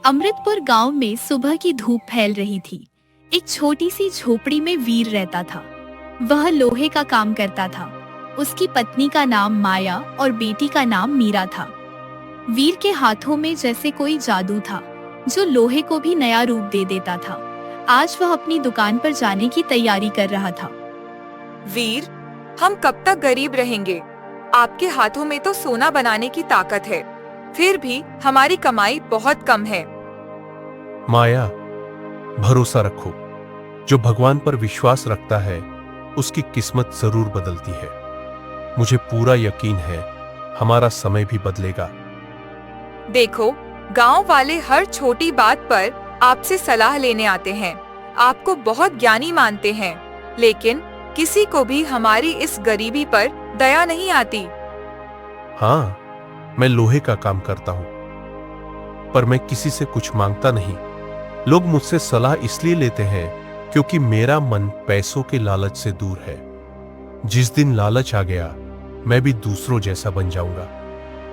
अमृतपुर गांव में सुबह की धूप फैल रही थी। एक छोटी सी झोपड़ी में वीर रहता था। वह लोहे का काम करता था। उसकी पत्नी का नाम माया और बेटी का नाम मीरा था। वीर के हाथों में जैसे कोई जादू था, जो लोहे को भी नया रूप दे देता था। आज वह अपनी दुकान पर जाने की तैयारी कर रहा था। वीर, हम कब तक गरीब रहेंगे? आपके हाथों में तो सोना बनाने की ताकत है, फिर भी हमारी कमाई बहुत कम है। माया, भरोसा रखो। जो भगवान पर विश्वास रखता है, उसकी किस्मत जरूर बदलती है। मुझे पूरा यकीन है, हमारा समय भी बदलेगा। देखो, गांव वाले हर छोटी बात पर आपसे सलाह लेने आते हैं। आपको बहुत ज्ञानी मानते हैं, लेकिन किसी को भी हमारी इस गरीबी पर दया नहीं आती। हाँ, मैं लोहे का काम करता हूं, पर मैं किसी से कुछ मांगता नहीं। लोग मुझसे सलाह इसलिए लेते हैं क्योंकि मेरा मन पैसों के लालच से दूर है। जिस दिन लालच आ गया, मैं भी दूसरों जैसा बन जाऊंगा।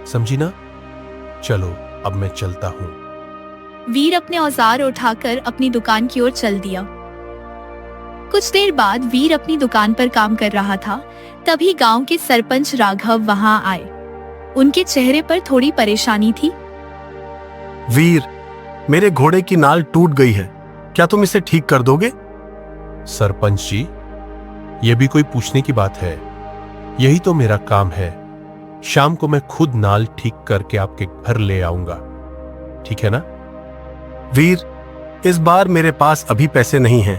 समझी ना? चलो, अब मैं चलता हूं। वीर अपने औजार उठाकर अपनी दुकान की ओर चल दिया। कुछ देर बाद वीर अपनी दुकान पर काम कर रहा था। तभी गांव के सरपंच राघव वहां आए। उनके चेहरे पर थोड़ी परेशानी थी। वीर, मेरे घोड़े की नाल टूट गई है, क्या तुम इसे ठीक कर दोगे? सरपंच जी, यह भी कोई पूछने की बात है? यही तो मेरा काम है। शाम को मैं खुद नाल ठीक करके आपके घर ले आऊंगा, ठीक है ना? वीर, इस बार मेरे पास अभी पैसे नहीं हैं।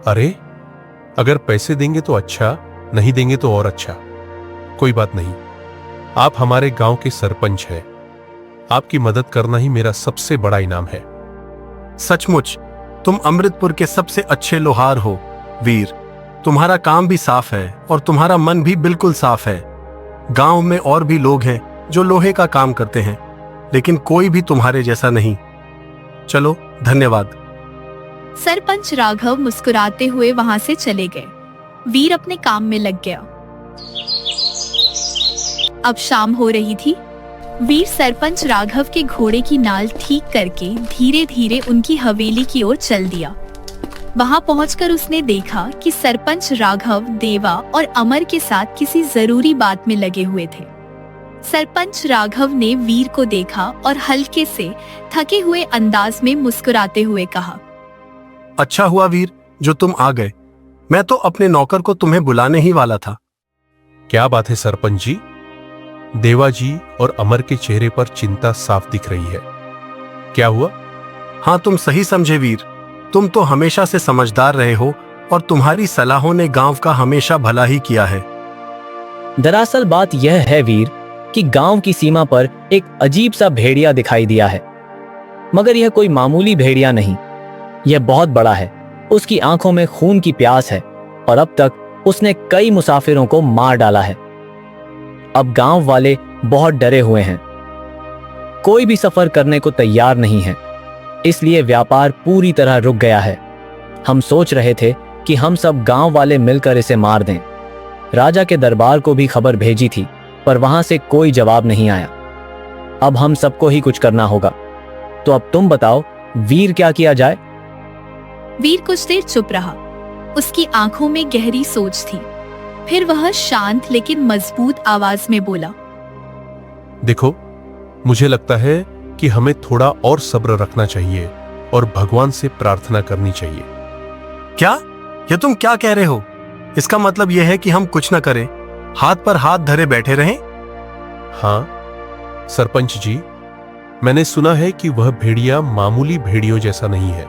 अरे, अगर पैसे देंगे तो अच्छा, नहीं देंगे तो और अच्छा। कोई बात नहीं, आप हमारे गांव के सरपंच हैं। आपकी मदद करना ही मेरा सबसे बड़ा इनाम है। सचमुच तुम अमृतपुर के सबसे अच्छे लोहार हो वीर। तुम्हारा काम भी साफ है और तुम्हारा मन भी बिल्कुल साफ है। गांव में और भी लोग हैं जो लोहे का काम करते हैं, लेकिन कोई भी तुम्हारे जैसा नहीं। चलो, धन्यवाद। सरपंच राघव मुस्कुराते हुए वहां से चले गए। वीर अपने काम में लग गया। अब शाम हो रही थी। वीर सरपंच राघव के घोड़े की नाल ठीक करके धीरे धीरे उनकी हवेली की ओर चल दिया। वहां पहुंचकर उसने देखा कि सरपंच राघव देवा और अमर के साथ किसी जरूरी बात में लगे हुए थे। सरपंच राघव ने वीर को देखा और हल्के से थके हुए अंदाज में मुस्कुराते हुए कहा, अच्छा हुआ वीर जो तुम आ गए। मैं तो अपने नौकर को तुम्हें बुलाने ही वाला था। क्या बात है सरपंच जी? देवा जी और अमर के चेहरे पर चिंता साफ दिख रही है। क्या हुआ? हाँ, तुम सही समझे वीर। तुम तो हमेशा से समझदार रहे हो और तुम्हारी सलाहों ने गांव का हमेशा भला ही किया है। दरअसल बात यह है वीर कि गांव की सीमा पर एक अजीब सा भेड़िया दिखाई दिया है। मगर यह कोई मामूली भेड़िया नहीं, यह बहुत बड़ा है। उसकी आंखों में खून की प्यास है और अब तक उसने कई मुसाफिरों को मार डाला है। अब गांव वाले बहुत डरे हुए हैं। कोई भी सफर करने को तैयार नहीं है, इसलिए व्यापार पूरी तरह रुक गया है। हम सोच रहे थे कि हम सब गांव वाले मिलकर इसे मार दें। राजा के दरबार को भी खबर भेजी थी, पर वहां से कोई जवाब नहीं आया। अब हम सबको ही कुछ करना होगा। तो अब तुम बताओ वीर, क्या किया जाए? वीर कुछ देर चुप रहा। उसकी आंखों में गहरी सोच थी। फिर वह शांत लेकिन मजबूत आवाज में बोला, देखो, मुझे लगता है कि हमें थोड़ा और सब्र रखना चाहिए और भगवान से प्रार्थना करनी चाहिए। क्या? ये तुम क्या कह रहे हो? इसका मतलब यह है कि हम कुछ न करें, हाथ पर हाथ धरे बैठे रहें? हाँ सरपंच जी, मैंने सुना है कि वह भेड़िया मामूली भेड़ियों जैसा नहीं है।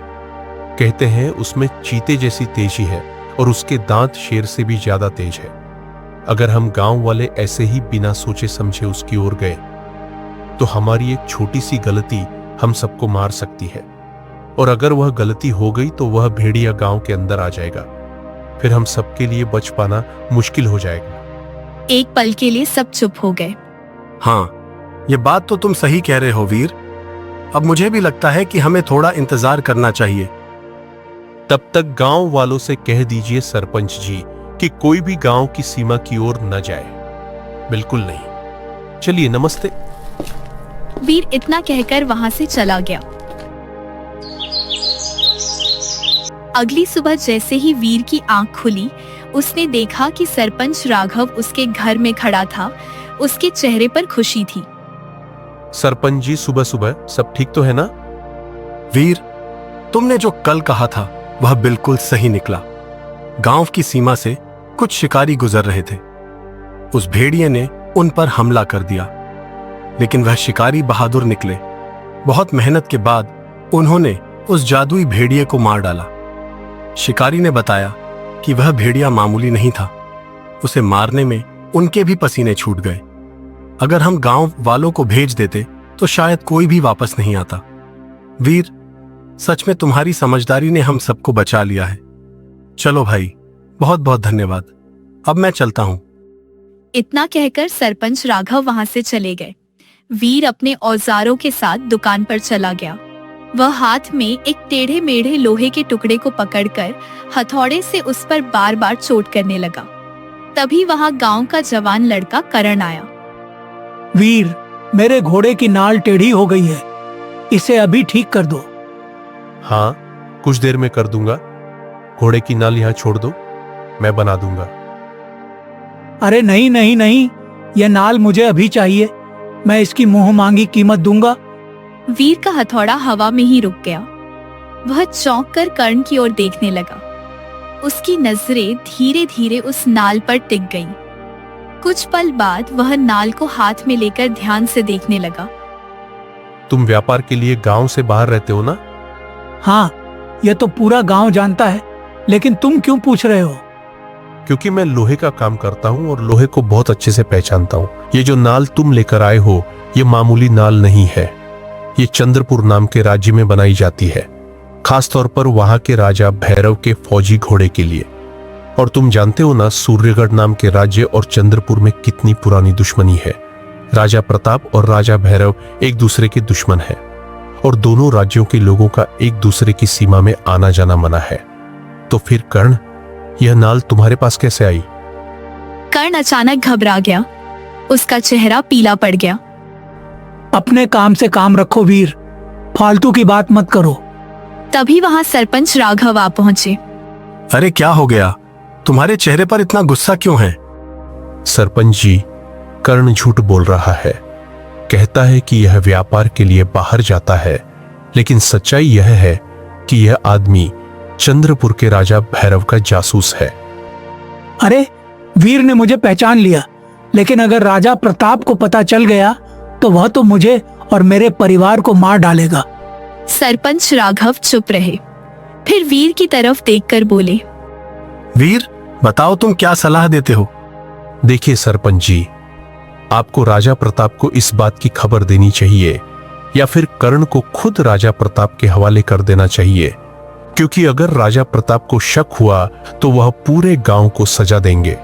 कहते हैं उसमें चीते जैसी तेजी है और उसके दांत शेर से भी ज्यादा तेज है। अगर हम गांव वाले ऐसे ही बिना सोचे समझे उसकी ओर गए तो हमारी एक छोटी सी गलती हम सबको मार सकती है, और अगर वह गलती हो गई तो वह भेड़िया गांव के अंदर आ जाएगा। फिर हम सबके लिए बच पाना मुश्किल हो जाएगा। एक पल के लिए सब चुप हो गए। हाँ, ये बात तो तुम सही कह रहे हो वीर। अब मुझे भी लगता है कि हमें थोड़ा इंतजार करना चाहिए। तब तक गांव वालों से कह दीजिए सरपंच जी कि कोई भी गांव की सीमा की ओर न जाए। बिल्कुल नहीं। चलिए, नमस्ते। वीर इतना कहकर वहां से चला गया। अगली सुबह जैसे ही वीर की आंख खुली, उसने देखा कि सरपंच राघव उसके घर में खड़ा था। उसके चेहरे पर खुशी थी। सरपंच जी, सुबह सुबह सब ठीक तो है ना? वीर, तुमने जो कल कहा था वह बिल्कुल सही निकला। गांव की सीमा से कुछ शिकारी गुजर रहे थे। उस भेड़िए ने उन पर हमला कर दिया, लेकिन वह शिकारी बहादुर निकले। बहुत मेहनत के बाद उन्होंने उस जादुई भेड़िए को मार डाला। शिकारी ने बताया कि वह भेड़िया मामूली नहीं था। उसे मारने में उनके भी पसीने छूट गए। अगर हम गांव वालों को भेज देते तो शायद कोई भी वापस नहीं आता। वीर, सच में तुम्हारी समझदारी ने हम सबको बचा लिया है। चलो भाई, बहुत बहुत धन्यवाद। अब मैं चलता हूं। इतना कहकर सरपंच राघव वहां से चले गए। वीर अपने औजारों के साथ दुकान पर चला गया। वह हाथ में एक टेढ़े मेढ़े लोहे के टुकड़े को पकड़कर हथौड़े से उस पर बार बार चोट करने लगा। तभी वहां गांव का जवान लड़का करण आया। वीर, मेरे घोड़े की नाल टेढ़ी हो गई है, इसे अभी ठीक कर दो। हाँ, कुछ देर में कर दूंगा। घोड़े की नाल यहां छोड़ दो, मैं बना दूंगा। अरे नहीं नहीं नहीं, यह नाल मुझे अभी चाहिए। मैं इसकी मुंह मांगी कीमत दूंगा। वीर का हथौड़ा हवा में ही रुक गया। वह चौंक कर कर्ण की ओर देखने लगा। उसकी नजरें धीरे धीरे उस नाल पर टिक गईं। कुछ पल बाद वह नाल को हाथ में लेकर ध्यान से देखने लगा। तुम व्यापार के लिए गांव से बाहर रहते हो ना? हाँ, यह तो पूरा गांव जानता है, लेकिन तुम क्यों पूछ रहे हो? क्योंकि मैं लोहे का काम करता हूं और लोहे को बहुत अच्छे से पहचानता हूं। ये जो नाल तुम लेकर आए हो, ये मामूली नाल नहीं है। ये चंद्रपुर नाम के राज्य में बनाई जाती है, खास तौर पर वहां के राजा भैरव के फौजी घोड़े के लिए। और तुम जानते हो ना, सूर्यगढ़ नाम के राज्य और चंद्रपुर में कितनी पुरानी दुश्मनी है। राजा प्रताप और राजा भैरव एक दूसरे के दुश्मन हैं और दोनों राज्यों के लोगों का एक दूसरे की सीमा में आना जाना मना है। तो फिर कर्ण, यह नाल तुम्हारे पास कैसे आई? कर्ण अचानक घबरा गया। उसका चेहरा पीला पड़ गया। अपने काम से काम रखो वीर, फालतू की बात मत करो। तभी वहां सरपंच राघव आ पहुंचे। अरे क्या हो गया? तुम्हारे चेहरे पर इतना गुस्सा क्यों है? सरपंच जी, कर्ण झूठ बोल रहा है। कहता है कि यह व्यापार के लिए बाहर जाता है, लेकिन सच्चाई यह है कि यह आदमी चंद्रपुर के राजा भैरव का जासूस है। अरे, वीर ने मुझे पहचान लिया, लेकिन अगर राजा प्रताप को पता चल गया तो वह तो मुझे और मेरे परिवार को मार डालेगा। सरपंच राघव चुप रहे, फिर वीर की तरफ देखकर बोले, वीर, बताओ तुम क्या सलाह देते हो? देखिए सरपंच जी, आपको राजा प्रताप को इस बात की खबर देनी चाहिए या फिर कर्ण को खुद राजा प्रताप के हवाले कर देना चाहिए, क्योंकि अगर राजा प्रताप को शक हुआ तो वह पूरे गांव को सजा देंगे।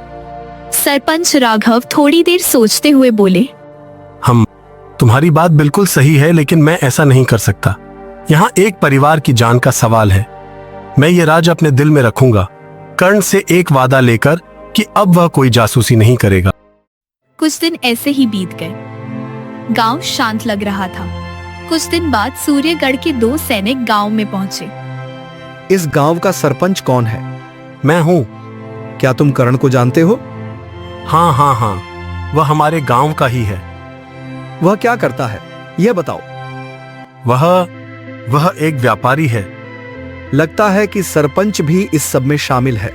सरपंच राघव थोड़ी देर सोचते हुए बोले, तुम्हारी बात बिल्कुल सही है, लेकिन मैं ऐसा नहीं कर सकता। यहाँ एक परिवार की जान का सवाल है। मैं ये राज अपने दिल में रखूंगा, कर्ण से एक वादा लेकर कि अब वह कोई जासूसी नहीं करेगा। कुछ दिन ऐसे ही बीत गए। गांव शांत लग रहा था। कुछ दिन बाद सूर्यगढ़ के 2 सैनिक गांव में पहुंचे। इस गांव का सरपंच कौन है? मैं हूँ। क्या तुम कर्ण को जानते हो? हाँ हाँ हाँ, वह हमारे गांव का ही है। वह क्या करता है, यह बताओ। वह एक व्यापारी है। लगता है कि सरपंच भी इस सब में शामिल है।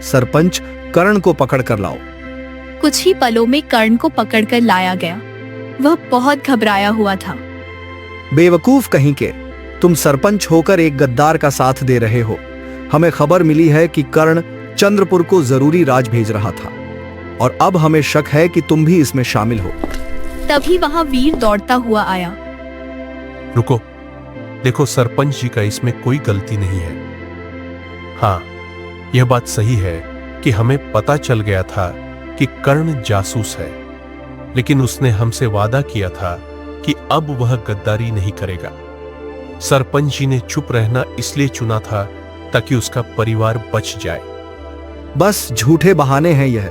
सरपंच, कर्ण को पकड़ कर लाओ। कुछ ही पलों में कर्ण को पकड़कर लाया गया। वह बहुत घबराया हुआ था। बेवकूफ कहीं के, तुम सरपंच होकर एक गद्दार का साथ दे रहे हो। हमें खबर मिली है कि कर्ण चंद्रपुर को जरूरी राज भेज रहा था और अब हमें शक है कि तुम भी इसमें शामिल हो। तभी वहां वीर दौड़ता हुआ आया। रुको, देखो सरपंच जी का इसमें कोई गलती नहीं है। हाँ, यह बात सही है कि हमें पता चल गया था कि कर्ण जासूस है, लेकिन उसने हमसे वादा किया था कि अब वह गद्दारी नहीं करेगा। सरपंच जी ने चुप रहना इसलिए चुना था ताकि उसका परिवार बच जाए। बस झूठे बहाने हैं यह।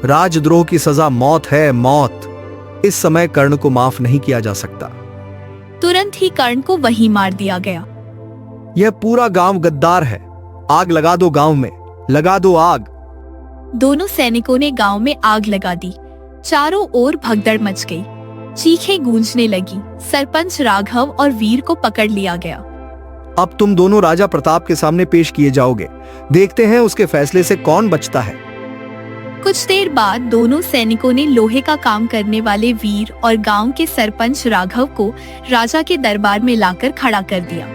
राजद्रोह की सजा मौत है, मौत। इस समय कर्ण को माफ नहीं किया जा सकता। तुरंत ही कर्ण को वहीं मार दिया गया। यह पूरा गांव गद्दार है। आग लगा दो गांव में, लगा दो आग। दोनों सैनिकों ने गांव में आग लगा दी। चारों ओर भगदड़ मच गई, चीखें गूंजने लगी। सरपंच राघव और वीर को पकड़ लिया गया। अब तुम दोनों राजा प्रताप के सामने पेश किए जाओगे। देखते हैं उसके फैसले से कौन बचता है। कुछ देर बाद दोनों सैनिकों ने लोहे का काम करने वाले वीर और गांव के सरपंच राघव को राजा के दरबार में लाकर खड़ा कर दिया।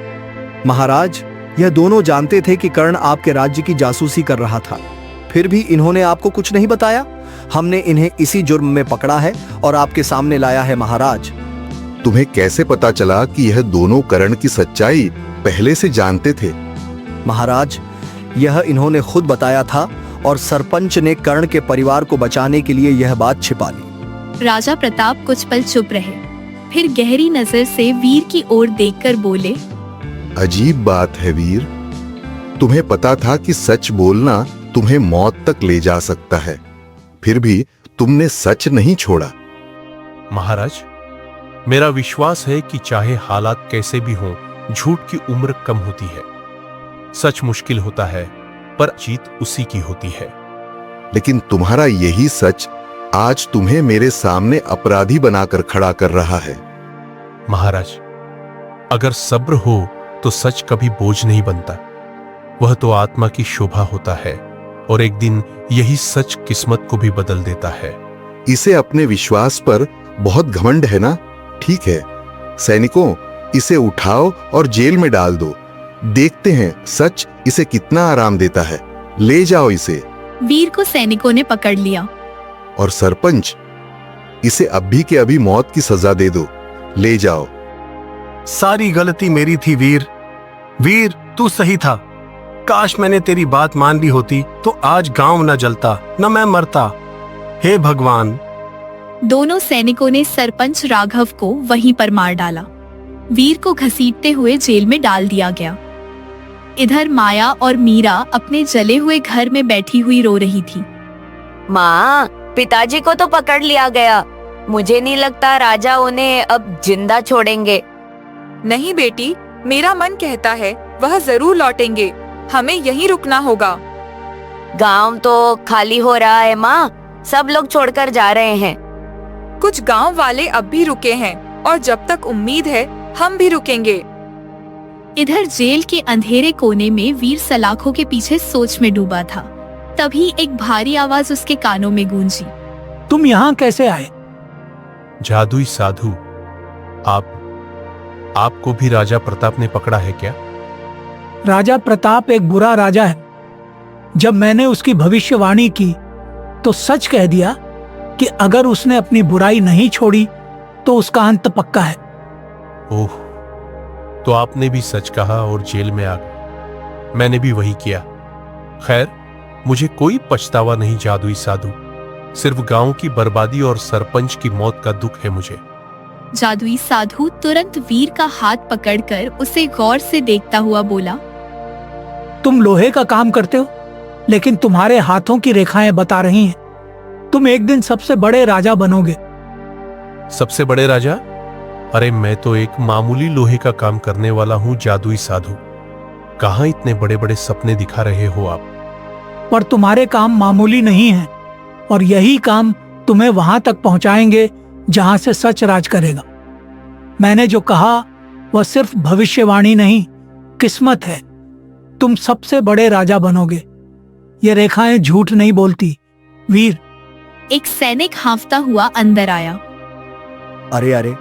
महाराज, यह दोनों जानते थे कि कर्ण आपके राज्य की जासूसी कर रहा था, फिर भी इन्होंने आपको कुछ नहीं बताया। हमने इन्हें इसी जुर्म में पकड़ा है और आपके सामने लाया है महाराज। तुम्हें कैसे पता चला कि यह दोनों कर्ण की सच्चाई पहले से जानते थे? महाराज, यह इन्होंने खुद बताया था और सरपंच ने कर्ण के परिवार को बचाने के लिए यह बात छिपा ली। राजा प्रताप कुछ पल चुप रहे, फिर गहरी नजर से वीर की ओर देखकर बोले, अजीब बात है वीर, तुम्हें पता था कि सच बोलना तुम्हें मौत तक ले जा सकता है, फिर भी तुमने सच नहीं छोड़ा। महाराज, मेरा विश्वास है कि चाहे हालात कैसे भी हों, झूठ की उम्र कम होती है। सच मुश्किल होता है, पर जीत उसी की होती है। लेकिन तुम्हारा यही सच आज तुम्हें मेरे सामने अपराधी बनाकर खड़ा कर रहा है। महाराज, अगर सब्र हो तो सच कभी बोझ नहीं बनता। वह तो आत्मा की शोभा होता है और एक दिन यही सच किस्मत को भी बदल देता है। इसे अपने विश्वास पर बहुत घमंड है ना? ठीक है सैनिकों, इसे उठाओ और जेल में डाल दो। देखते हैं सच इसे कितना आराम देता है। ले जाओ इसे। वीर को सैनिकों ने पकड़ लिया। और सरपंच, इसे अभी के अभी मौत की सजा दे दो। ले जाओ। सारी गलती मेरी थी वीर। वीर, तू सही था। काश मैंने तेरी बात मान ली होती तो आज गांव न जलता, न मैं मरता। हे भगवान। दोनों सैनिकों ने सरपंच राघव को वहीं पर मार डाला। वीर को घसीटते हुए जेल में डाल दिया गया। इधर माया और मीरा अपने जले हुए घर में बैठी हुई रो रही थी। माँ, पिताजी को तो पकड़ लिया गया। मुझे नहीं लगता राजा उन्हें अब जिंदा छोड़ेंगे। नहीं बेटी, मेरा मन कहता है वह जरूर लौटेंगे। हमें यहीं रुकना होगा। गांव तो खाली हो रहा है माँ, सब लोग छोड़कर जा रहे हैं। कुछ गांव वाले अब भी रुके हैं और जब तक उम्मीद है हम भी रुकेंगे। इधर जेल के अंधेरे कोने में वीर सलाखों के पीछे सोच में डूबा था। तभी एक भारी आवाज उसके कानों में गूंजी। तुम यहाँ कैसे आए? जादुई साधु, आपको भी राजा प्रताप ने पकड़ा है क्या? राजा प्रताप एक बुरा राजा है। जब मैंने उसकी भविष्यवाणी की तो सच कह दिया कि अगर उसने अपनी बुराई नहीं छोड़ी तो उसका अंत पक्का है। ओह, तो आपने भी सच कहा और जेल में आ गए। मैंने भी वही किया। खैर, मुझे कोई पछतावा नहीं जादुई साधु, सिर्फ गांव की बर्बादी और सरपंच की मौत का दुख है मुझे। जादुई साधु तुरंत वीर का हाथ पकड़कर उसे गौर से देखता हुआ बोला, तुम लोहे का काम करते हो, लेकिन तुम्हारे हाथों की रेखाएं बता रही हैं तुम एक दिन सबसे बड़े राजा बनोगे। सबसे बड़े राजा? अरे मैं तो एक मामूली लोहे का काम करने वाला हूं जादुई साधु। कहां इतने बड़े बड़े सपने दिखा रहे हो आप? पर तुम्हारे काम मामूली नहीं हैं और यही काम तुम्हें वहां तक पहुंचाएंगे जहां से सच राज करेगा। मैंने जो कहा वह सिर्फ भविष्यवाणी नहीं, किस्मत है। तुम सबसे बड़े राजा बनोगे। ये रेखाएं झूठ नहीं बोलती। वीर। एक सैनिक हांफता हुआ अंदर आया। अरे अरे,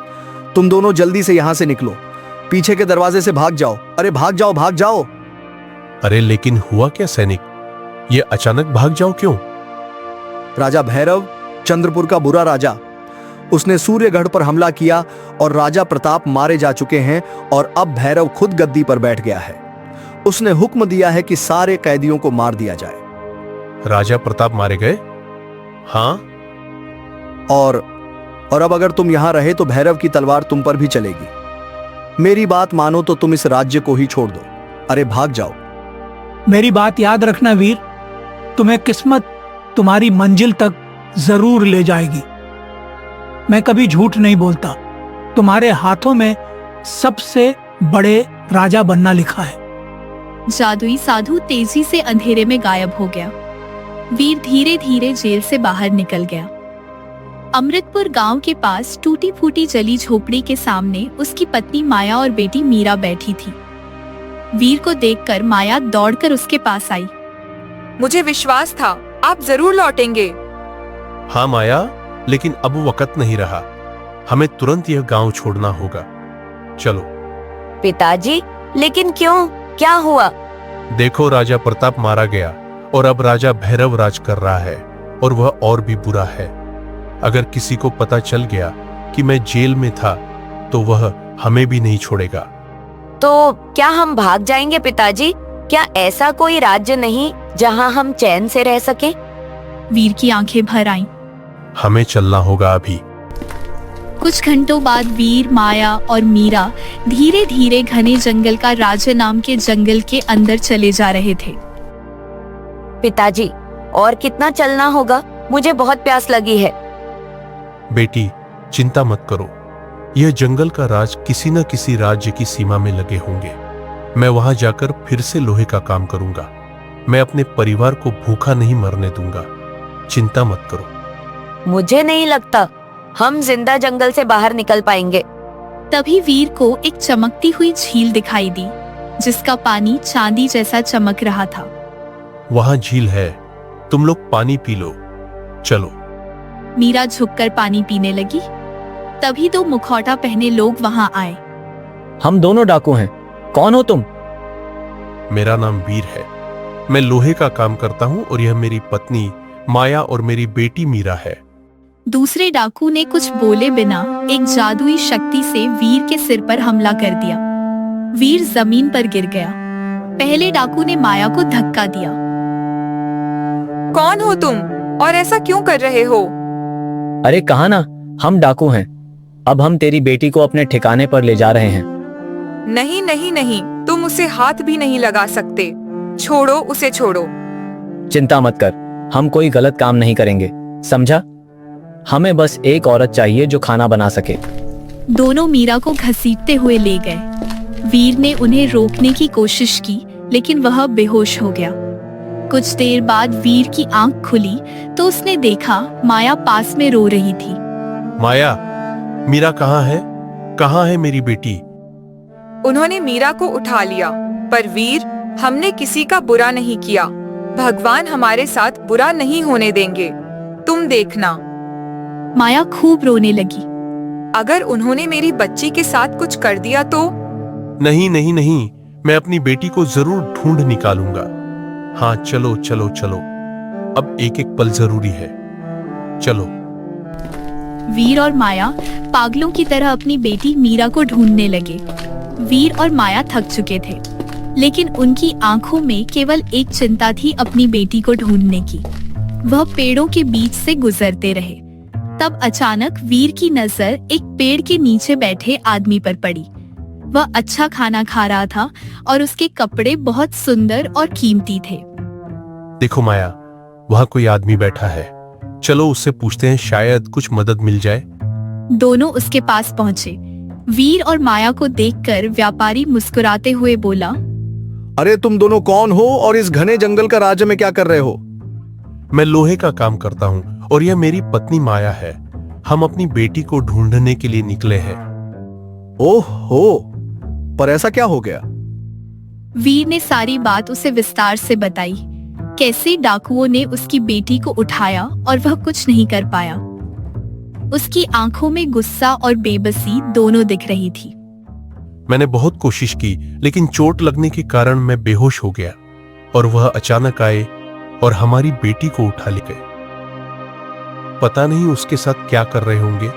तुम दोनों जल्दी से यहाँ से निकलो, पीछे के दरवाजे से भाग जाओ। अरे भाग जाओ, भाग जाओ। अरे लेकिन हुआ क्या सैनिक? ये अचानक भाग जाओ क्यों? राजा भैरव, चंद्रपुर का बुरा राजा, उसने सूर्यगढ़ पर हमला किया और राजा प्रताप मारे जा चुके हैं और अब भैरव खुद गद्दी पर बैठ गया है। उसने हुक्म दिया है कि सारे कैदियों को मार दिया जाए। राजा प्रताप मारे गए? हाँ। और अब अगर तुम यहां रहे तो भैरव की तलवार तुम पर भी चलेगी। मेरी बात मानो तो तुम इस राज्य को ही छोड़ दो। अरे भाग जाओ। मेरी बात याद रखना वीर, तुम्हें किस्मत तुम्हारी मंजिल तक जरूर ले जाएगी। मैं कभी झूठ नहीं बोलता। तुम्हारे हाथों में सबसे बड़े राजा बनना लिखा है। जादुई साधु तेजी से अंधेरे में गायब हो गया। वीर धीरे धीरे जेल से बाहर निकल गया। अमृतपुर गांव के पास टूटी फूटी जली झोपड़ी के सामने उसकी पत्नी माया और बेटी मीरा बैठी थी। वीर को देखकर माया दौड़कर उसके पास आई। मुझे विश्वास था आप जरूर लौटेंगे। हाँ माया, लेकिन अब वक्त नहीं रहा। हमें तुरंत यह गांव छोड़ना होगा। चलो। पिताजी, लेकिन क्यों? क्या हुआ? देखो, राजा प्रताप मारा गया और अब राजा भैरव राज कर रहा है, और वह और भी बुरा है। अगर किसी को पता चल गया कि मैं जेल में था तो वह हमें भी नहीं छोड़ेगा। तो क्या हम भाग जाएंगे पिताजी? क्या ऐसा कोई राज्य नहीं जहां हम चैन से रह सकें? वीर की आंखें भर आईं। हमें चलना होगा अभी। कुछ घंटों बाद वीर, माया और मीरा धीरे धीरे घने जंगल का राजा नाम के जंगल के अंदर चले जा रहे थे। पिताजी, और कितना चलना होगा? मुझे बहुत प्यास लगी है। बेटी, चिंता मत करो। यह जंगल का राज किसी न किसी राज्य की सीमा में लगे होंगे। मैं वहां जाकर फिर से लोहे का काम करूंगा। मैं अपने परिवार को भूखा नहीं मरने दूंगा। चिंता मत करो। मुझे नहीं लगता हम जिंदा जंगल से बाहर निकल पाएंगे। तभी वीर को एक चमकती हुई झील दिखाई दी, जिसका पानी चांदी जैसा चमक रहा था। वहां झील है, तुम लोग पानी पी लो। चलो। मीरा झुककर पानी पीने लगी। तभी दो मुखौटा पहने लोग वहां आए। हम दोनों डाकू हैं। कौन हो तुम? मेरा नाम वीर है। मैं लोहे का काम करता हूं और यह मेरी पत्नी माया और मेरी बेटी मीरा है। दूसरे डाकू ने कुछ बोले बिना एक जादुई शक्ति से वीर के सिर पर हमला कर दिया। वीर जमीन पर गिर गया। पहले डाकू ने माया को धक्का दिया। कौन हो तुम और ऐसा क्यों कर रहे हो? अरे कहा ना, हम डाकू हैं। अब हम तेरी बेटी को अपने ठिकाने पर ले जा रहे हैं। नहीं नहीं नहीं, तुम उसे हाथ भी नहीं लगा सकते। छोड़ो उसे, छोड़ो। चिंता मत कर, हम कोई गलत काम नहीं करेंगे, समझा? हमें बस एक औरत चाहिए जो खाना बना सके। दोनों मीरा को घसीटते हुए ले गए। वीर ने उन्हें रोकने की कोशिश की, लेकिन वह बेहोश हो गया। कुछ देर बाद वीर की आंख खुली तो उसने देखा माया पास में रो रही थी। माया, मीरा कहाँ है? कहाँ है मेरी बेटी? उन्होंने मीरा को उठा लिया। पर वीर, हमने किसी का बुरा नहीं किया। भगवान हमारे साथ बुरा नहीं होने देंगे। तुम देखना। माया खूब रोने लगी। अगर उन्होंने मेरी बच्ची के साथ कुछ कर दिया तो? नहीं नहीं नहीं, मैं अपनी बेटी को जरूर ढूंढ निकालूंगा। हाँ, चलो चलो चलो। अब एक एक पल जरूरी है। चलो। वीर और माया पागलों की तरह अपनी बेटी मीरा को ढूंढने लगे। वीर और माया थक चुके थे, लेकिन उनकी आंखों में केवल एक चिंता थी, अपनी बेटी को ढूंढने की। वह पेड़ों के बीच से गुजरते रहे। तब अचानक वीर की नजर एक पेड़ के नीचे बैठे आदमी पर पड़ी। वह अच्छा खाना खा रहा था और उसके कपड़े बहुत सुंदर और कीमती थे। देखो माया, वहां कोई आदमी बैठा है। चलो उससे पूछते हैं, शायद कुछ मदद मिल जाए। दोनों उसके पास पहुंचे। वीर और माया को देखकर व्यापारी मुस्कुराते हुए बोला, अरे तुम दोनों कौन हो और इस घने जंगल का राज्य में क्या कर रहे हो? मैं लोहे का काम करता हूँ और यह मेरी पत्नी माया है। हम अपनी बेटी को ढूंढने के लिए निकले हैं। ओह हो, पर ऐसा क्या हो गया? वीर ने सारी बात उसे विस्तार से बताई। कैसे डाकुओं ने उसकी बेटी को उठाया और वह कुछ नहीं कर पाया। उसकी आंखों में गुस्सा और बेबसी दोनों दिख रही थी। मैंने बहुत कोशिश की, लेकिन चोट लगने के कारण मैं बेहोश हो गया और वह अचानक आए और हमारी बेटी को उठा ले गए। पता नहीं उसके साथ क्या कर रहे होंगे,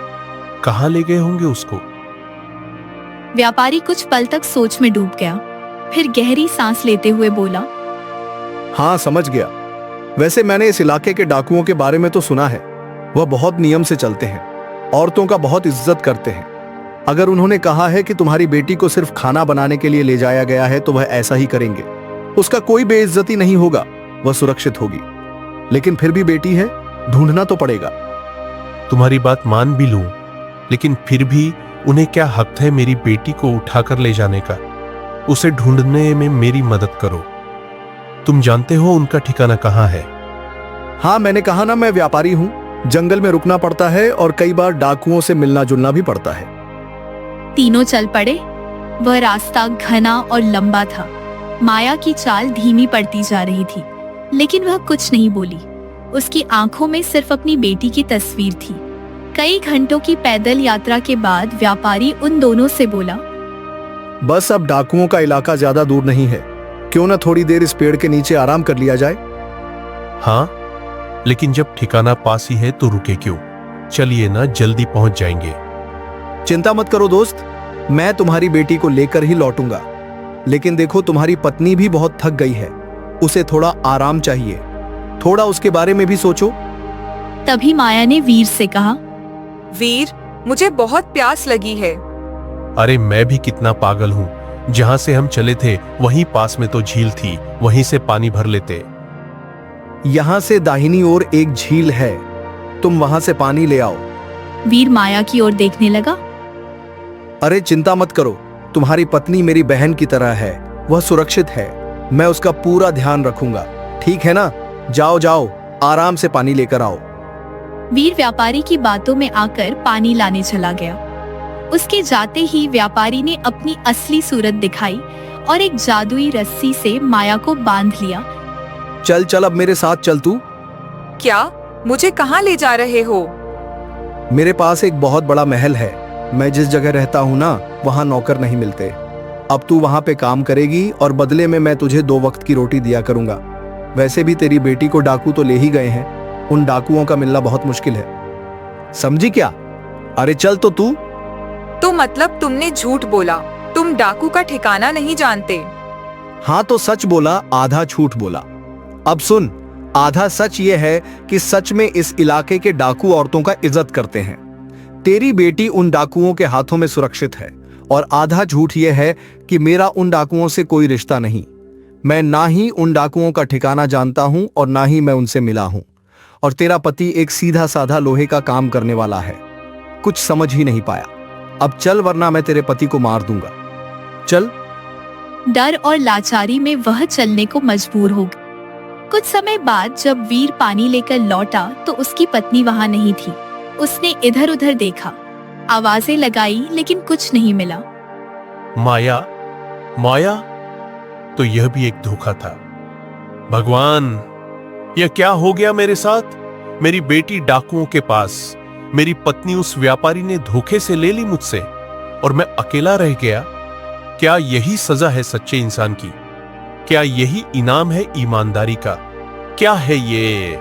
कहां ले गए होंगे उसको। व्यापारी कुछ पल तक सोच में डूब गया, फिर गहरी सांस लेते हुए बोला, हाँ समझ गया। वैसे मैंने इस इलाके के डाकुओं के बारे में तो सुना है। वह बहुत नियम से चलते हैं, औरतों का बहुत इज्जत करते हैं। अगर उन्होंने कहा है कि तुम्हारी बेटी को सिर्फ खाना बनाने के लिए ले जाया गया है तो वह ऐसा ही करेंगे। उसका कोई बेइज्जती नहीं होगा, वह सुरक्षित होगी। लेकिन फिर भी बेटी है, ढूंढना तो पड़ेगा। तुम्हारी बात मान भी लूं, लेकिन फिर भी उन्हें क्या हक है मेरी बेटी को उठाकर ले जाने का? उसे ढूंढने में मेरी मदद करो। तुम जानते हो उनका ठिकाना कहाँ है? हाँ, मैंने कहा ना, मैं व्यापारी हूं। जंगल में रुकना पड़ता है और कई बार डाकुओं से मिलना जुलना भी पड़ता है। तीनों चल पड़े। वह रास्ता घना और लंबा था। माया की चाल धीमी पड़ती जा रही थी, लेकिन वह कुछ नहीं बोली। उसकी आंखों में सिर्फ अपनी बेटी की तस्वीर थी। कई घंटों की पैदल यात्रा के बाद व्यापारी उन दोनों से बोला, बस अब डाकुओं का इलाका ज्यादा दूर नहीं है, क्यों न थोड़ी देर इस पेड़ के नीचे आराम कर लिया जाए? हाँ, लेकिन जब ठिकाना पास ही है तो रुके क्यों? चलिए ना, जल्दी पहुंच जाएंगे। चिंता मत करो दोस्त, मैं तुम्हारी बेटी को लेकर ही लौटूंगा। लेकिन देखो, तुम्हारी पत्नी भी बहुत थक गई है, उसे थोड़ा आराम चाहिए। थोड़ा उसके बारे में भी सोचो। तभी माया ने वीर से कहा, वीर, मुझे बहुत प्यास लगी है। अरे मैं भी कितना पागल हूँ, जहां से हम चले थे वहीं पास में तो झील थी, वहीं से पानी भर लेते। यहां से दाहिनी ओर एक झील है, तुम वहां से पानी ले आओ। वीर माया की ओर देखने लगा। अरे चिंता मत करो, तुम्हारी पत्नी मेरी बहन की तरह है, वह सुरक्षित है। मैं उसका पूरा ध्यान रखूंगा, ठीक है ना? जाओ जाओ, आराम से पानी लेकर आओ। वीर व्यापारी की बातों में आकर पानी लाने चला गया। उसके जाते ही व्यापारी ने अपनी असली सूरत दिखाई और एक जादुई रस्सी से माया को बांध लिया। चल चल, अब मेरे साथ चल तू। क्या? मुझे कहाँ ले जा रहे हो? मेरे पास एक बहुत बड़ा महल है। मैं जिस जगह रहता हूँ ना, वहाँ नौकर नहीं मिलते। अब तू वहाँ पे काम करेगी और बदले में मैं तुझे 2 वक्त की रोटी दिया करूंगा। वैसे भी तेरी बेटी को डाकू तो ले ही गए हैं, उन डाकुओं का मिलना बहुत मुश्किल है, समझी क्या? अरे चल तो तू। तो मतलब तुमने झूठ बोला, तुम डाकू का ठिकाना नहीं जानते? हाँ तो सच बोला, आधा झूठ बोला। अब सुन, आधा सच ये है कि सच में इस इलाके के डाकू औरतों का इज्जत करते हैं। तेरी बेटी उन डाकुओं के हाथों में सुरक्षित है। और आधा झूठ ये है कि मेरा उन डाकुओं से कोई रिश्ता नहीं। मैं ना ही उन डाकुओं का ठिकाना जानता हूं और ना ही मैं उनसे मिला हूं। और तेरा पति एक सीधा साधा लोहे का काम करने वाला है, कुछ समझ ही नहीं पाया। अब चल, वरना मैं तेरे पति को मार दूंगा। चल। डर और लाचारी में वह चलने को मजबूर हो गया। कुछ समय बाद जब वीर पानी लेकर लौटा तो उसकी पत्नी वहां नहीं थी। उसने इधर उधर देखा, आवाजें लगाई, लेकिन कुछ नहीं मिला। माया, माया, तो यह भी एक धोखा था। भगवान, यह क्या हो गया मेरे साथ? मेरी बेटी डाकुओं के पास, मेरी पत्नी उस व्यापारी ने धोखे से ले ली मुझसे और मैं अकेला रह गया। क्या यही सजा है सच्चे इंसान की? क्या यही इनाम है ईमानदारी का? क्या है ये?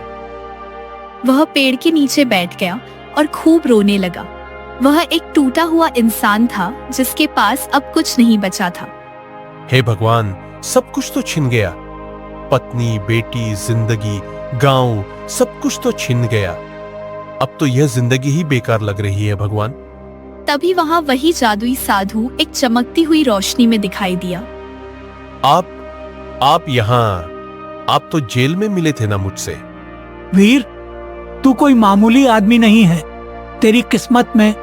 वह पेड़ के नीचे बैठ गया और खूब रोने लगा। वह एक टूटा हुआ इंसान था जिसके पास अब कुछ नहीं बचा था। हे भगवान, सब कुछ तो छिन गया। पत्नी, बेटी, जिंदगी, गांव, सब कुछ तो छिन गया। अब तो यह जिंदगी ही बेकार लग रही है भगवान। तभी वहां वही जादुई साधु एक चमकती हुई रोशनी में दिखाई दिया। आप यहाँ, आप तो जेल में मिले थे ना मुझसे। वीर, तू कोई मामूली आदमी नहीं है। तेरी किस्मत में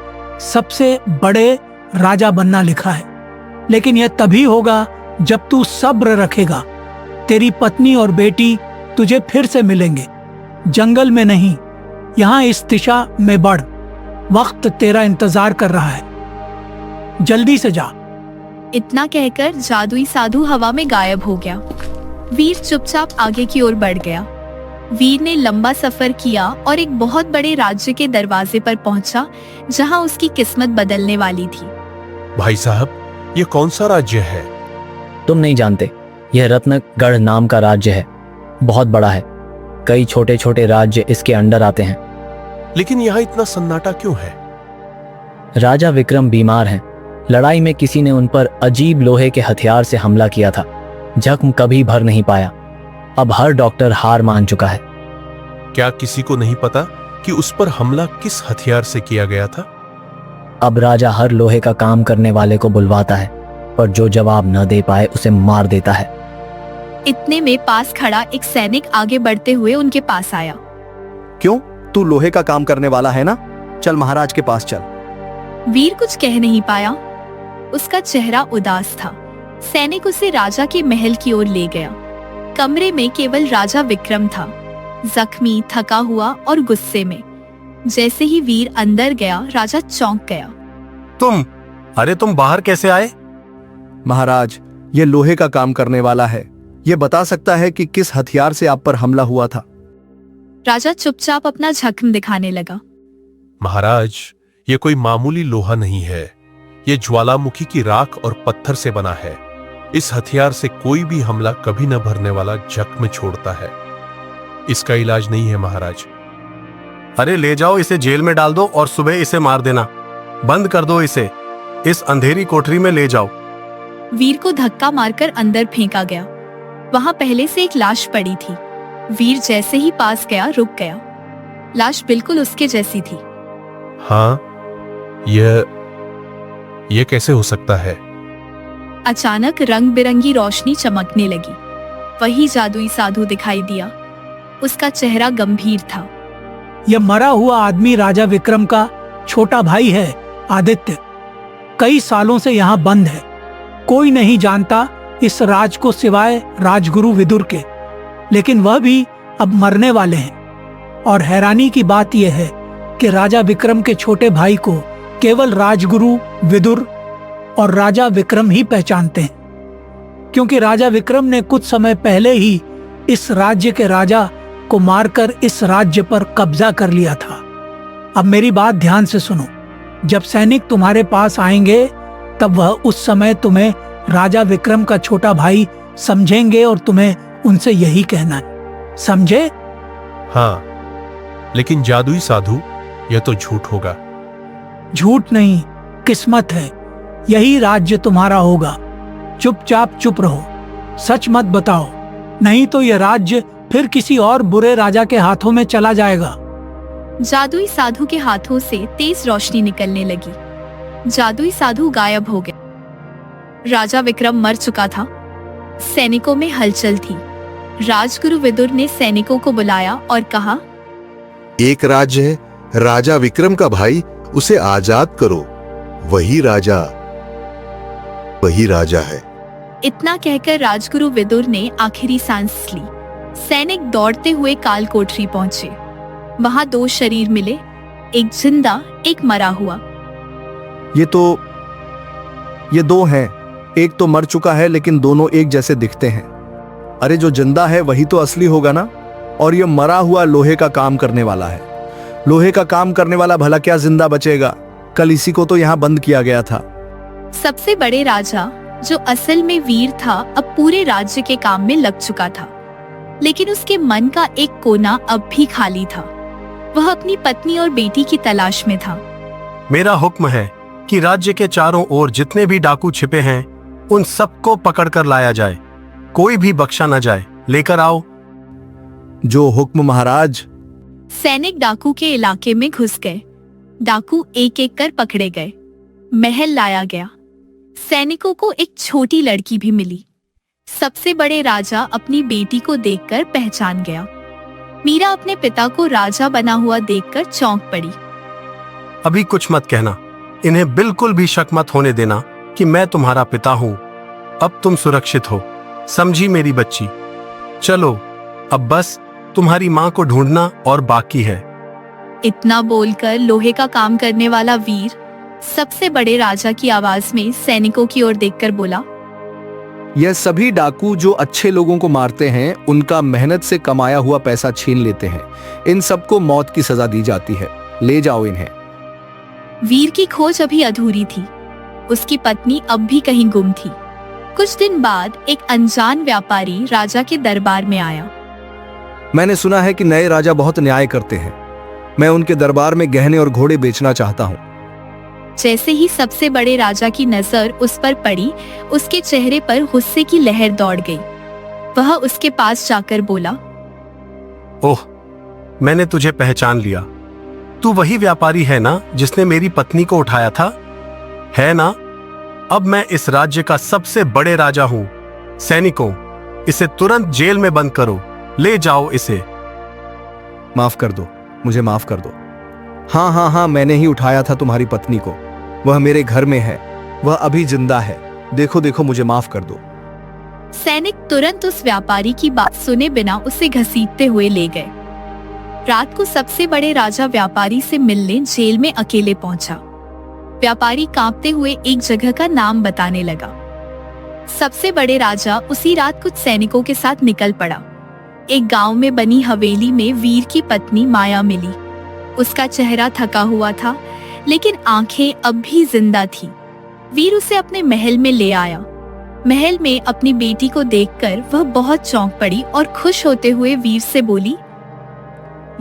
सबसे बड़े राजा बनना लिखा है, लेकिन यह तभी होगा जब तू सब्र रखेगा। तेरी पत्नी और बेटी तुझे फिर से मिलेंगे, जंगल में नहीं, यहाँ इस दिशा में बढ़। वक्त तेरा इंतजार कर रहा है, जल्दी से जा। इतना कहकर जादुई साधु हवा में गायब हो गया। वीर चुपचाप आगे की ओर बढ़ गया। वीर ने लंबा सफर किया और एक बहुत बड़े राज्य के दरवाजे पर पहुंचा, जहां उसकी किस्मत बदलने वाली थी। भाई साहब, ये कौन सा राज्य है? तुम नहीं जानते, यह रत्नगढ़ नाम का राज्य है। बहुत बड़ा है, कई छोटे छोटे राज्य इसके अंडर आते हैं। लेकिन यहाँ इतना सन्नाटा क्यों है? राजा विक्रम बीमार हैं। लड़ाई में किसी ने उन पर अजीब लोहे के हथियार से हमला किया था। जख्म कभी भर नहीं पाया। अब हर डॉक्टर हार मान चुका है। क्या किसी को नहीं पता कि उस पर हमला किस हथियार से किया गया था? अब राजा हर लोहे का काम करने वाले को बुलवाता है, पर जो जवाब न दे पाए उसे मार देता है। इतने में पास खड़ा एक सैनिक आगे बढ़ते हुए उनके पास आया। क्यों, तू लोहे का काम करने वाला है ना? चल महाराज के पास चल। वीर कुछ कह नहीं पाया, उसका चेहरा उदास था। सैनिक उसे राजा के महल की ओर ले गया। कमरे में केवल राजा विक्रम था, जख्मी, थका हुआ और गुस्से में। जैसे ही वीर अंदर गया, राजा चौंक गया। तुम बाहर कैसे आए? महाराज, ये लोहे का काम करने वाला है। ये बता सकता है कि किस हथियार से आप पर हमला हुआ था। राजा चुपचाप अपना जख्म दिखाने लगा। महाराज, ये कोई मामूली लोहा नहीं है। ये ज्वालामुखी की राख और पत्थर से बना है। इस हथियार से कोई भी हमला कभी न भरने वाला जख्म छोड़ता है। इसका इलाज नहीं है महाराज। अरे ले जाओ, इसे जेल में डाल दो और सुबह इसे मार देना। बंद कर दो इसे, इस अंधेरी कोठरी में ले जाओ। वीर को धक्का मारकर अंदर फेंका गया। वहां पहले से एक लाश पड़ी थी। वीर जैसे ही पास गया, रुक गया। लाश बिल्कुल उसके जैसी थी। हाँ, यह कैसे हो सकता है? अचानक रंग बिरंगी रोशनी चमकने लगी। वही जादुई साधु दिखाई दिया। उसका चेहरा गंभीर था। यह मरा हुआ आदमी राजा विक्रम का छोटा भाई है, आदित्य। कई सालों से यहाँ बंद है। कोई नहीं जानता इस राज को सिवाय राजगुरु विदुर के, लेकिन वह भी अब मरने वाले हैं। और हैरानी की बात यह है कि राजा विक्रम के छोटे भाई को केवल राजगुरु विदुर और राजा विक्रम ही पहचानते हैं, क्योंकि राजा विक्रम ने कुछ समय पहले ही इस राज्य के राजा को मारकर इस राज्य पर कब्जा कर लिया था। अब मेरी बात ध्यान से सुनो। जब सैनिक तुम्हारे पास आएंगे, तब वह उस समय तुम्हें राजा विक्रम का छोटा भाई समझेंगे और तुम्हें उनसे यही कहना है, समझे? हाँ, लेकिन जादुई साधु, यह तो झूठ होगा। झूठ नहीं, किस्मत है। यही राज्य तुम्हारा होगा। चुपचाप चुप रहो, सच मत बताओ, नहीं तो यह राज्य फिर किसी और बुरे राजा के हाथों में चला जाएगा। जादुई साधु के हाथों से तेज रोशनी निकलने लगी। जादुई साधु गायब हो गया। राजा विक्रम मर चुका था। सैनिकों में हलचल थी। राजगुरु विदुर ने सैनिकों को बुलाया और कहा, एक राज्य है, राजा विक्रम का भाई, उसे आजाद करो। वही राजा है। इतना कहकर राजगुरु विदुर ने आखिरी सांस ली। सैनिक दौड़ते हुए काल कोठरी पहुंचे। वहां दो शरीर मिले, एक जिंदा, एक मरा हुआ। ये दो हैं। एक तो मर चुका है, लेकिन दोनों एक जैसे दिखते हैं। अरे जो जिंदा है वही तो असली होगा ना? और ये मरा हुआ लोहे का काम करने वाला है। लोहे का काम करने वाला भला क्या जिंदा बचेगा? कल इसी को तो यहाँ बंद किया गया था। सबसे बड़े राजा, जो असल में वीर था, अब पूरे राज्य के काम में लग चुका था। लेकिन उसके मन का एक कोना अब भी खाली था। वह अपनी पत्नी और बेटी की तलाश में था। मेरा हुक्म है कि राज्य के चारों ओर जितने भी डाकू छिपे हैं, उन सबको पकड़कर लाया जाए। कोई भी बख्शा न जाए। लेकर आओ। जो हुक्म महाराज। सैनिक डाकू के इलाके में घुस गए। डाकू एक एक कर पकड़े गए। महल लाया गया। सैनिकों को एक छोटी लड़की भी मिली। सबसे बड़े राजा अपनी बेटी को देखकर पहचान गया। मीरा अपने पिता को राजा बना हुआ देखकर चौंक पड़ी। अभी कुछ मत कहना। इन्हें बिल्कुल भी शक मत होने देना कि मैं तुम्हारा पिता हूँ। अब तुम सुरक्षित हो, समझी मेरी बच्ची? चलो, अब बस तुम्हारी माँ को ढूंढना और बाकी है। इतना बोलकर लोहे का काम करने वाला वीर सबसे बड़े राजा की आवाज में सैनिकों की ओर देखकर बोला, यह सभी डाकू जो अच्छे लोगों को मारते हैं, उनका मेहनत से कमाया हुआ पैसा छीन लेते हैं। इन सबको मौत की सजा दी जाती है। ले जाओ इन्हें। वीर की खोज अभी अधूरी थी। उसकी पत्नी अब भी कहीं गुम थी। कुछ दिन बाद एक अनजान व्यापारी राजा के दरबार में आया। मैंने सुना है कि नए राजा बहुत न्याय करते हैं। मैं उनके दरबार में गहने और घोड़े बेचना चाहता हूँ। जैसे ही सबसे बड़े राजा की नजर उस पर पड़ी, उसके चेहरे पर गुस्से की लहर दौड़ गई। वह उसके पास जाकर बोला, ओह, मैंने तुझे पहचान लिया। तू वही व्यापारी है ना जिसने मेरी पत्नी को उठाया था, है ना? अब मैं इस राज्य का सबसे बड़े राजा हूँ। सैनिकों, इसे तुरंत जेल में बंद करो। ले जाओ इसे। माफ कर दो, मुझे माफ कर दो। हाँ हाँ हाँ, मैंने ही उठाया था तुम्हारी पत्नी को। वह मेरे घर में है, वह अभी जिंदा है। देखो देखो, मुझे माफ कर दो। सैनिक तुरंत उस व्यापारी की बात सुने बिना उसे घसीटते हुए ले गए। रात को सबसे बड़े राजा व्यापारी से मिलने जेल में अकेले पहुंचा। व्यापारी कांपते हुए एक जगह का नाम बताने लगा। सबसे बड़े राजा उसी रात कुछ सैनिकों के साथ निकल पड़ा। एक गांव में बनी हवेली में वीर की पत्नी माया मिली। उसका चेहरा थका हुआ था, लेकिन आंखें अब भी जिंदा थी। वीर उसे अपने महल में ले आया। महल में अपनी बेटी को देखकर वह बहुत चौंक पड़ी और खुश होते हुए वीर से बोली,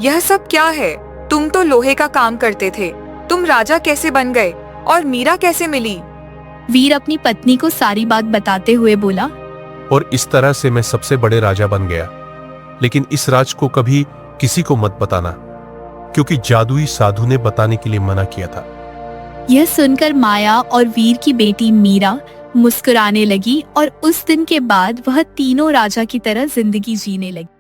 यह सब क्या है? तुम तो लोहे का काम करते थे। तुम राजा कैसे बन गए और मीरा कैसे मिली? वीर अपनी पत्नी को सारी बात बताते हुए बोला, और इस तरह से मैं सबसे बड़े राजा बन गया। लेकिन इस राज को कभी किसी को मत बताना, क्योंकि जादुई साधु ने बताने के लिए मना किया था। यह सुनकर माया और वीर की बेटी मीरा मुस्कुराने लगी और उस दिन के बाद वह तीनों राजा की तरह जिंदगी जीने लगी।